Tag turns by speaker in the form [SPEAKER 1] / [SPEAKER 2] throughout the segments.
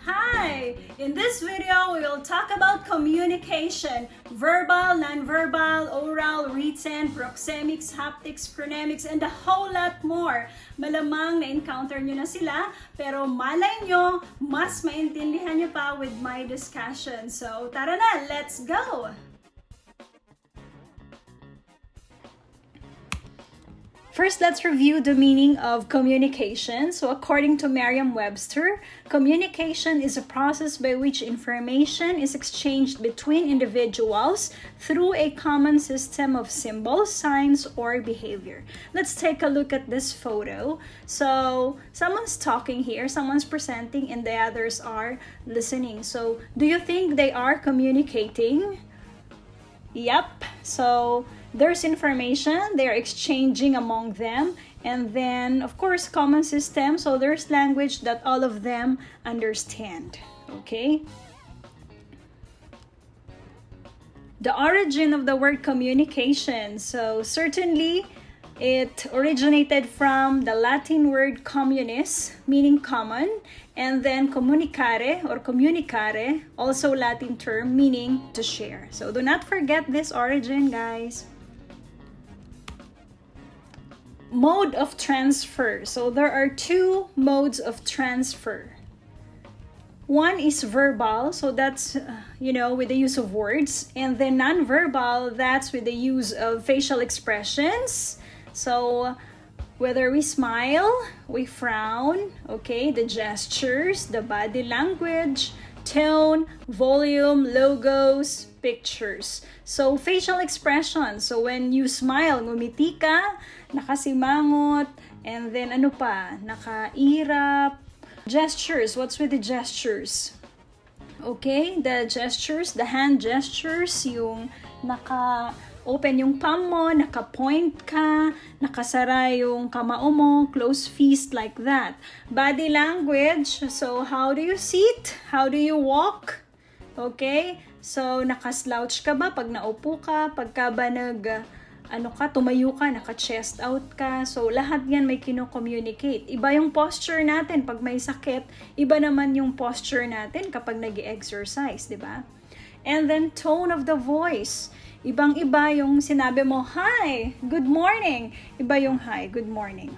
[SPEAKER 1] Hi! In this video, we will talk about communication. Verbal, non-verbal, oral, written, proxemics, haptics, chronemics, and a whole lot more. Malamang na-encounter nyo na sila, pero malay nyo, mas maintindihan nyo pa with my discussion. So, tara na! Let's go! First, let's review the meaning of communication. So, according to Merriam-Webster, communication is a process by which information is exchanged between individuals through a common system of symbols, signs, or behavior. Let's take a look at this photo. So, someone's talking here, someone's presenting, and the others are listening. So, do you think they are communicating? Yep. So, there's information they're exchanging among them, and then of course common system, so there's language that all of them understand. Okay, the origin of the word communication, so certainly it originated from the Latin word communis, meaning common, and then communicare or communicare, also Latin term meaning to share. So do not forget this origin, guys. Mode of transfer. So there are two modes of transfer. One is verbal, so that's, with the use of words. And then non-verbal, that's with the use of facial expressions. So whether we smile, we frown, okay, the gestures, the body language, tone, volume, logos, pictures. So, facial expressions. So, when you smile, ngumiti ka, nakasimangot, and then ano pa, nakairap. Gestures. What's with the gestures? Okay, the gestures, the hand gestures, yung naka-open yung palm mo, naka-point ka, nakasara yung kamao mo, close fist, like that. Body language, so how do you sit? How do you walk? Okay, so naka-slouch ka ba pag naupo ka? Pagka ba tumayo ka, naka-chest out ka. So, lahat yan may kino-communicate. Iba yung posture natin pag may sakit, iba naman yung posture natin kapag nag-exercise, di ba? And then, tone of the voice. Ibang-iba yung sinabi mo, hi, good morning. Iba yung hi, good morning.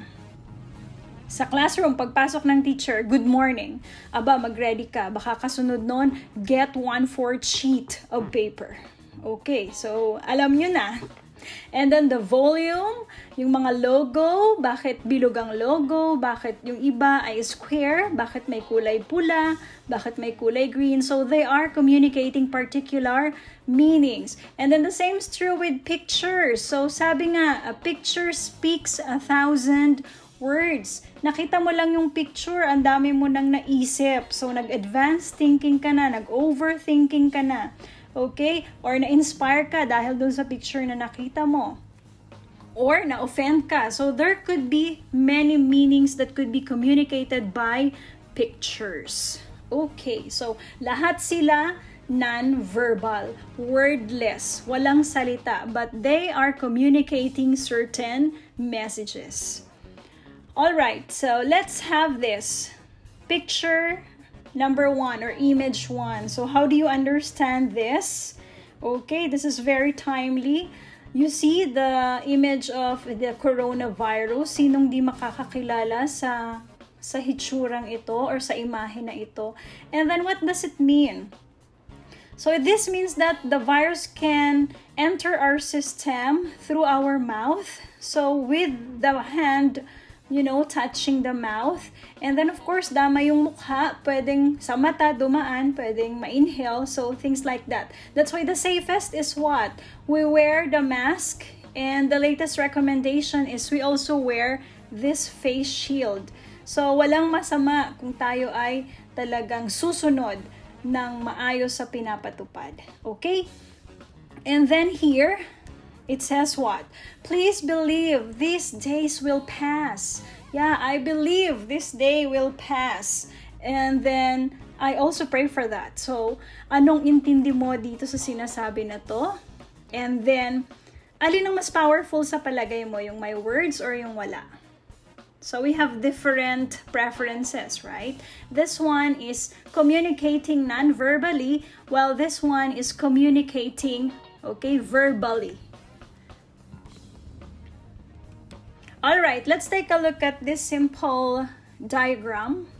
[SPEAKER 1] Sa classroom, pagpasok ng teacher, good morning. Aba, mag-ready ka. Baka kasunod nun, get 1/4 sheet of paper. Okay, so alam nyo na. And then the volume, yung mga logo, bakit bilog ang logo, bakit yung iba ay square, bakit may kulay pula, bakit may kulay green. So they are communicating particular meanings. And then the same is true with pictures. So sabi nga, a picture speaks 1,000 words. Nakita mo lang yung picture, ang dami mo nang naisip. So nag-advance thinking ka na, nag-overthinking ka na. Okay? Or na-inspire ka dahil dun sa picture na nakita mo. Or na-offend ka. So there could be many meanings that could be communicated by pictures. Okay, so lahat sila non-verbal, wordless, walang salita, but they are communicating certain messages. Alright, so let's have this. Picture number 1 or image 1. So how do you understand this? Okay, this is very timely. You see the image of the coronavirus. Sinong di makakakilala sa hitsurang ito or sa imahe na ito? And then what does it mean? So this means that the virus can enter our system through our mouth. So with the hand, touching the mouth. And then, of course, dama yung mukha, pwedeng sa mata dumaan, pwedeng ma-inhale, so things like that. That's why the safest is what? We wear the mask, and the latest recommendation is we also wear this face shield. So, walang masama kung tayo ay talagang susunod ng maayos sa pinapatupad. Okay? And then here, it says what? Please believe these days will pass. Yeah, I believe this day will pass. And then, I also pray for that. So, anong intindi mo dito sa sinasabi na to? And then, alin ang mas powerful sa palagay mo? Yung may words or yung wala? So we have different preferences, right? This one is communicating non-verbally, while this one is communicating, okay, verbally. All right, let's take a look at this simple diagram.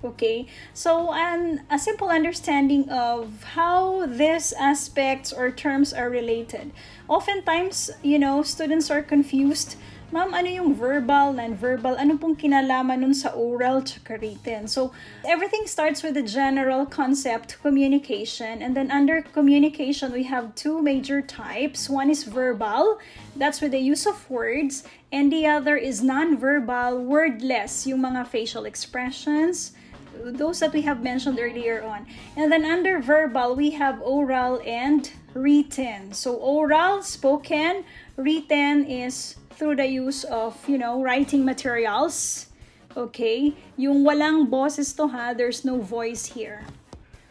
[SPEAKER 1] Okay, so a simple understanding of how these aspects or terms are related. Oftentimes, you know, students are confused. Ma'am, ano yung verbal, non-verbal? Ano pong kinalaman nun sa oral tsaka written? So, everything starts with the general concept, communication. And then under communication, we have two major types. One is verbal, that's with the use of words. And the other is non-verbal, wordless, yung mga facial expressions, those that we have mentioned earlier on. And then under verbal, we have oral and written. So oral, spoken, written is through the use of, you know, writing materials. Okay? Yung walang boses to ha, there's no voice here.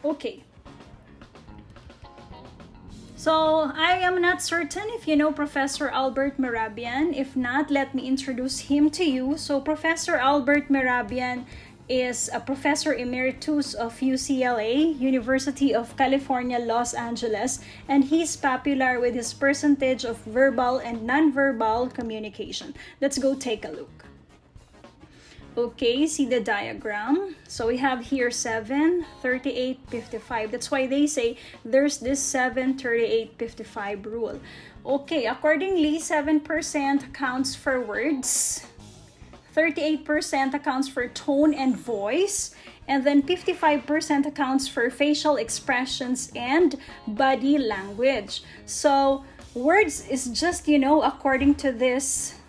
[SPEAKER 1] Okay. So, I am not certain if you know Professor Albert Mehrabian. If not, let me introduce him to you. So, Professor Albert Mehrabian is a Professor Emeritus of UCLA, University of California, Los Angeles, and he's popular with his percentage of verbal and non-verbal communication. Let's go take a look. Okay, see the diagram. So we have here 7, 38, 55. That's why they say there's this 7, 38, 55 rule. Okay, accordingly, 7% accounts for words, 38% accounts for tone and voice, and then 55% accounts for facial expressions and body language. So words is just, you know, according to this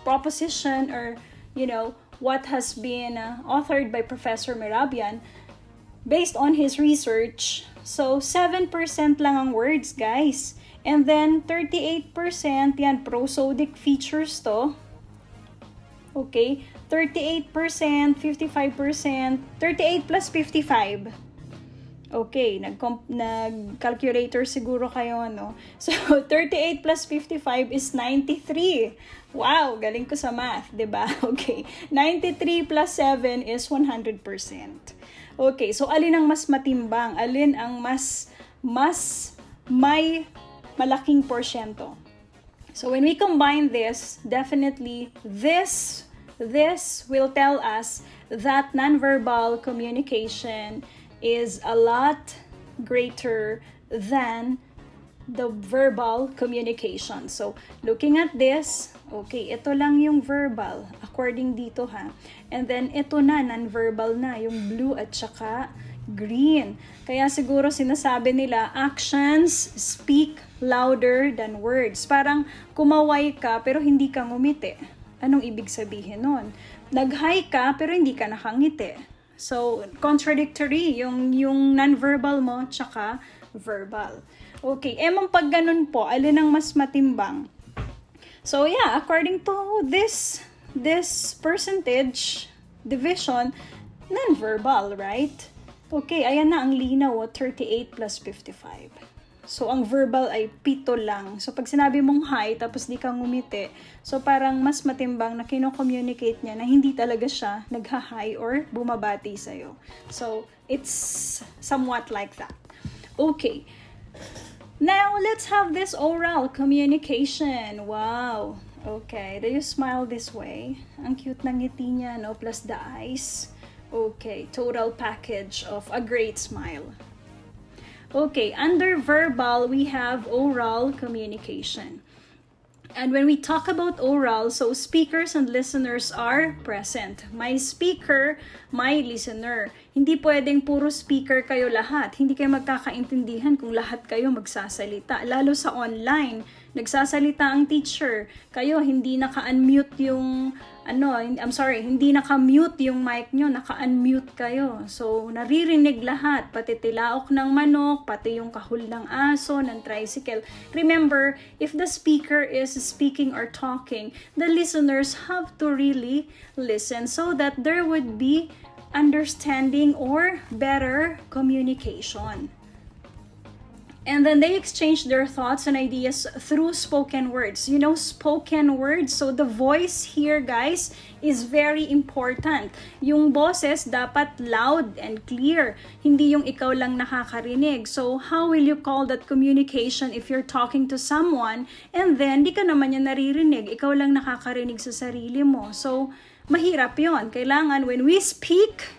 [SPEAKER 1] proposition, or you know, what has been authored by Professor Mehrabian based on his research. So 7% lang ang words, guys. And then 38% yan, prosodic features to. Okay, 38%, 55%, 38 plus 55. Okay, nag-calculator siguro kayo, ano? So, 38 plus 55 is 93. Wow, galing ko sa math, diba? Okay, 93 plus 7 is 100%. Okay, so alin ang mas matimbang? Alin ang mas may malaking porsyento? So when we combine this, definitely this will tell us that nonverbal communication is a lot greater than the verbal communication. So looking at this, okay, ito lang yung verbal according dito ha. And then ito na, nonverbal na, yung blue at saka green. Kaya siguro sinasabi nila, actions speak louder than words. Parang kumaway ka pero hindi ka ngumiti. Anong ibig sabihin nun? Nag-hi ka pero hindi ka nakangiti. So, contradictory yung non-verbal mo tsaka verbal. Okay, emang pag ganun po, alin ang mas matimbang? So yeah, according to this percentage division, non-verbal, right? Okay, ayan na ang linaw, 38 plus 55. So, ang verbal ay 7 lang. So, pag sinabi mong hi, tapos di ka ngumiti, so parang mas matimbang na kino-communicate niya na hindi talaga siya nagha-hi or bumabati sa'yo. So, it's somewhat like that. Okay. Now, let's have this oral communication. Wow. Okay. Do you smile this way? Ang cute ng ngiti niya, no? Plus the eyes. Okay. Total package of a great smile. Okay, under verbal, we have oral communication. And when we talk about oral, so speakers and listeners are present. My speaker, my listener. Hindi pwedeng puro speaker kayo lahat. Hindi kayo magkakaintindihan kung lahat kayo magsasalita. Lalo sa online, nagsasalita ang teacher. Kayo hindi naka-unmute yung hindi naka-mute yung mic nyo, naka-unmute kayo. So, naririnig lahat, pati tilaok ng manok, pati yung kahul ng aso, ng tricycle. Remember, if the speaker is speaking or talking, the listeners have to really listen so that there would be understanding or better communication. And then they exchange their thoughts and ideas through spoken words. You know, spoken words. So the voice here, guys, is very important. Yung boses dapat loud and clear. Hindi yung ikaw lang nakakarinig. So how will you call that communication if you're talking to someone and then di ka naman niya naririnig? Ikaw lang nakakarinig sa sarili mo. So mahirap yon. Kailangan when we speak,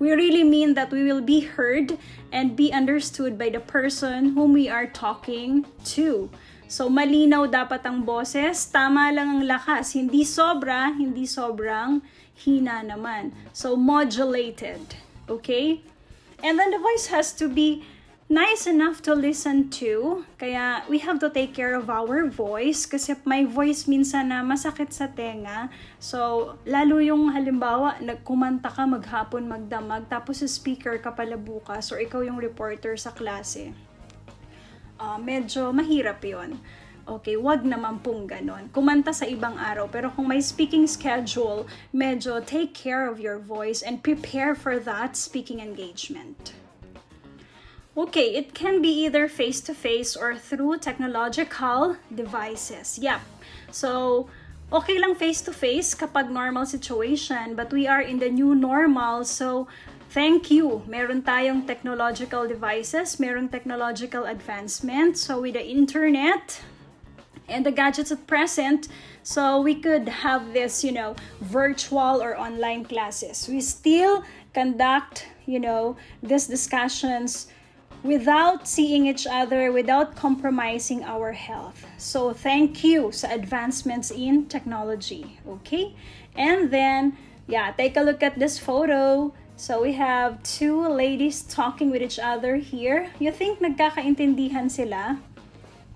[SPEAKER 1] we really mean that we will be heard and be understood by the person whom we are talking to. So, malinaw dapat ang boses, tama lang ang lakas, hindi sobra, hindi sobrang hina naman. So, modulated, okay? And then the voice has to be nice enough to listen to. Kaya we have to take care of our voice kasi my voice minsan na masakit sa tenga. So, lalo yung halimbawa, nagkumanta ka maghapon, magdamag, tapos speaker ka pala bukas or ikaw yung reporter sa klase. Medyo mahirap yon. Okay, wag naman pong ganon. Kumanta sa ibang araw, pero kung may speaking schedule, medyo take care of your voice and prepare for that speaking engagement. Okay, it can be either face-to-face or through technological devices. Yep. So, okay lang face-to-face kapag normal situation, but we are in the new normal, so thank you. Meron tayong technological devices, meron technological advancement. So, with the internet and the gadgets at present, so we could have this, you know, virtual or online classes. We still conduct, you know, these discussions without seeing each other, without compromising our health. So thank you sa advancements in technology, okay? And then, yeah, take a look at this photo. So we have two ladies talking with each other here. You think nagkakaintindihan sila?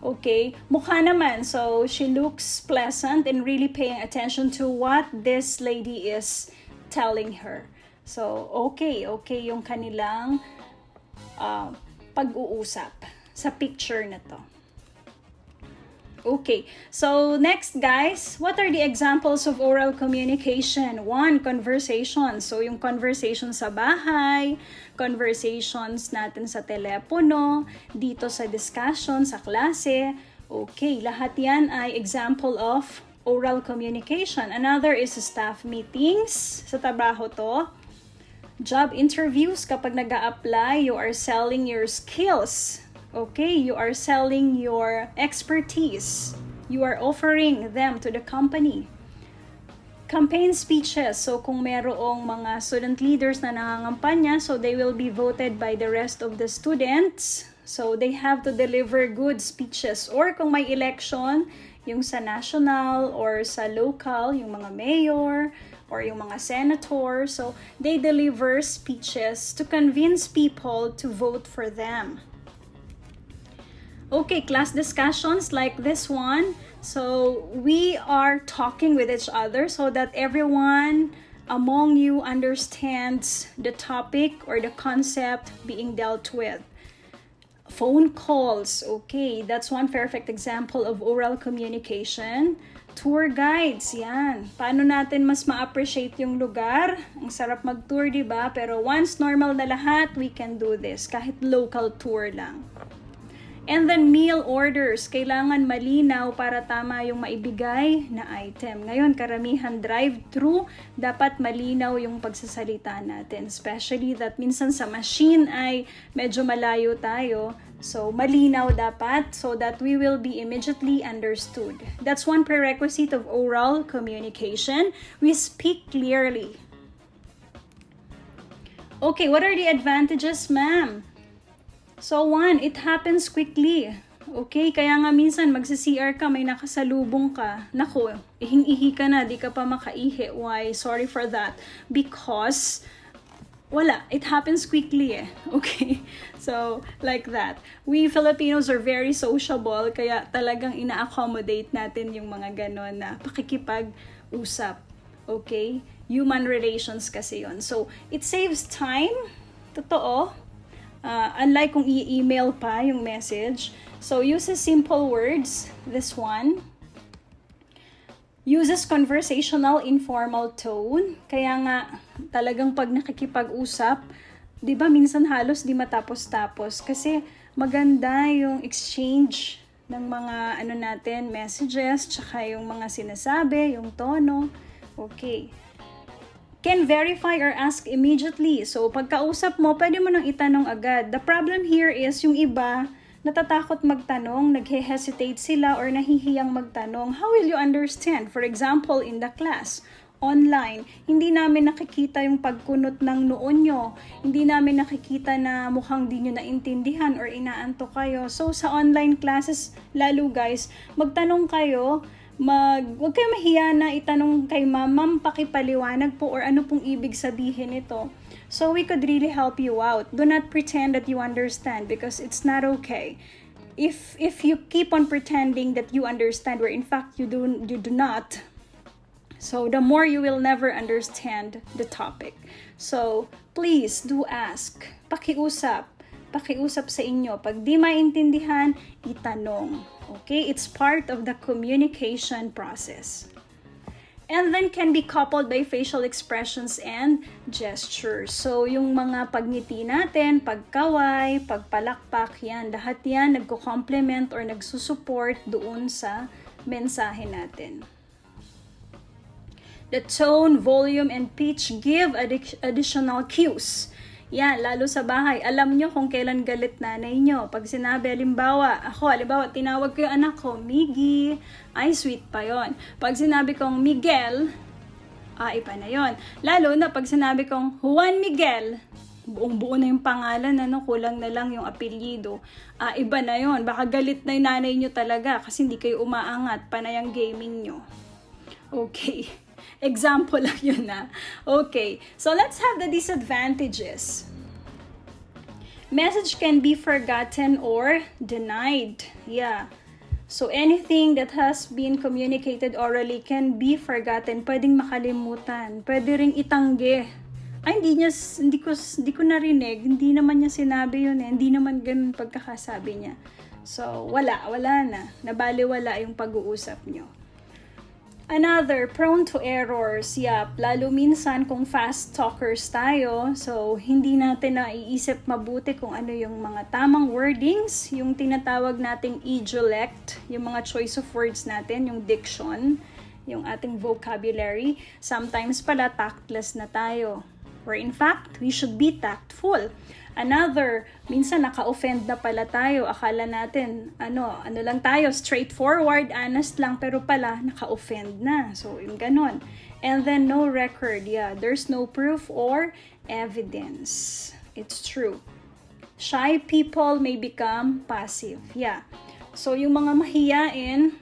[SPEAKER 1] Okay, mukha naman. So she looks pleasant and really paying attention to what this lady is telling her. So, okay yung kanilang pag-uusap sa picture na to. Okay, so next guys, what are the examples of oral communication? One, conversation. So yung conversation sa bahay, conversations natin sa telepono, dito sa discussion, sa klase. Okay, lahat yan ay example of oral communication. Another is staff meetings. Sa trabaho to. Job interviews, kapag nag-a-apply, you are selling your skills. Okay, you are selling your expertise. You are offering them to the company. Campaign speeches, so kung merong mga student leaders na nangangampanya, so they will be voted by the rest of the students. So they have to deliver good speeches. Or kung may election, yung sa national or sa local, yung mga mayor, or yung mga senator, so they deliver speeches to convince people to vote for them. Okay, class discussions like this one. So we are talking with each other so that everyone among you understands the topic or the concept being dealt with. Phone calls, okay, that's one perfect example of oral communication. Tour guides, yan. Paano natin mas ma-appreciate yung lugar? Ang sarap mag-tour, di ba? Pero once normal na lahat, we can do this. Kahit local tour lang. And then meal orders. Kailangan malinaw para tama yung maibigay na item. Ngayon, karamihan drive-thru, dapat malinaw yung pagsasalita natin. Especially that minsan sa machine ay medyo malayo tayo. So, malinaw dapat so that we will be immediately understood. That's one prerequisite of oral communication. We speak clearly. Okay, what are the advantages, ma'am? So, one, it happens quickly. Okay, kaya nga minsan magsi-CR ka, may nakasalubong ka. Naku, ihing-ihi ka na, di ka pa makaihi. Why? Sorry for that. Because wala, it happens quickly eh. Okay? So, like that. We Filipinos are very sociable, kaya talagang ina-accommodate natin yung mga ganon na pakikipag-usap. Okay? Human relations kasi yon. So, it saves time. Totoo. Unlike kung i-email pa yung message. So, uses simple words. This one. Uses conversational informal tone. Kaya nga, talagang pag nakikipag-usap, di ba minsan halos di matapos-tapos. Kasi maganda yung exchange ng mga ano natin, messages, tsaka yung mga sinasabi, yung tono. Okay. Can verify or ask immediately. So, pagkausap mo, pwede mo nang itanong agad. The problem here is yung iba, natatakot magtanong, naghe-hesitate sila or nahihiyang magtanong. How will you understand? For example, in the class, online, hindi namin nakikita yung pagkunot ng noo nyo. Hindi namin nakikita na mukhang di nyo naintindihan or inaantok kayo. So, sa online classes, lalo guys, magtanong kayo, huwag kayo mahiya na itanong kay ma'am, pakipaliwanag po or ano pong ibig sabihin ito. So, we could really help you out. Do not pretend that you understand because it's not okay. If you keep on pretending that you understand where in fact you do not, so the more you will never understand the topic. So, please do ask. Pakiusap sa inyo. Pag di maintindihan, itanong. Okay? It's part of the communication process. And then can be coupled by facial expressions and gestures. So, yung mga pagngiti natin, pagkaway, pagpalakpak, yan. Lahat yan nagko-complement or nagsusupport doon sa mensahe natin. The tone, volume, and pitch give additional cues. Yan, lalo sa bahay. Alam nyo kung kailan galit nanay nyo. Pag sinabi, halimbawa, tinawag ko yung anak ko, Miggy, ay sweet pa yon. Pag sinabi kong Miguel, iba na yon. Lalo na pag sinabi kong Juan Miguel, buong-buo na yung pangalan, kulang na lang yung apelyido. Iba na yon. Baka galit na yung nanay nyo talaga kasi hindi kayo umaangat, panay ang gaming nyo. Okay. Example lang yun na. Okay, so let's have the disadvantages. Message can be forgotten or denied. Yeah. So anything that has been communicated orally can be forgotten. Pwedeng makalimutan. Pwede ring itanggi. Hindi ko narinig. Hindi naman niya sinabi yun eh. Hindi naman ganun pagkakasabi niya. So, wala na. Nabaliwala yung pag-uusap nyo. Another, prone to errors. Yep, lalo minsan kung fast talkers tayo, so hindi natin naiisip mabuti kung ano yung mga tamang wordings, yung tinatawag nating idiolect, yung mga choice of words natin, yung diction, yung ating vocabulary. Sometimes pala tactless na tayo. Where in fact, we should be tactful. Another, minsan naka-offend na pala tayo. Akala natin, ano lang tayo, straightforward, honest lang, pero pala naka-offend na. So, yung ganon. And then, no record. Yeah, there's no proof or evidence. It's true. Shy people may become passive. Yeah. So, yung mga mahiyain,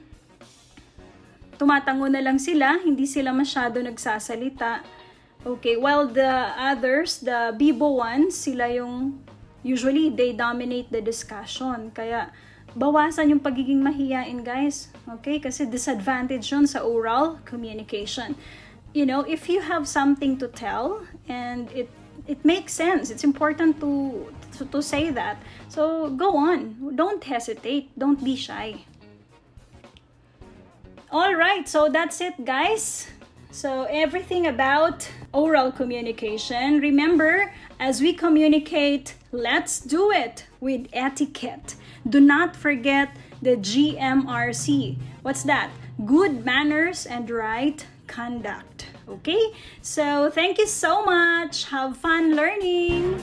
[SPEAKER 1] tumatango na lang sila, hindi sila masyado nagsasalita. Okay, while the others, the bibo ones, sila yung, usually, they dominate the discussion. Kaya, bawasan yung pagiging mahiyain, guys. Okay, kasi disadvantage yun sa oral communication. You know, if you have something to tell, and it makes sense, it's important to say that. So, go on. Don't hesitate. Don't be shy. Alright, so that's it, guys. So, everything about oral communication. Remember, as we communicate, let's do it with etiquette. Do not forget the GMRC. What's that? Good manners and right conduct. Okay? So, thank you so much. Have fun learning.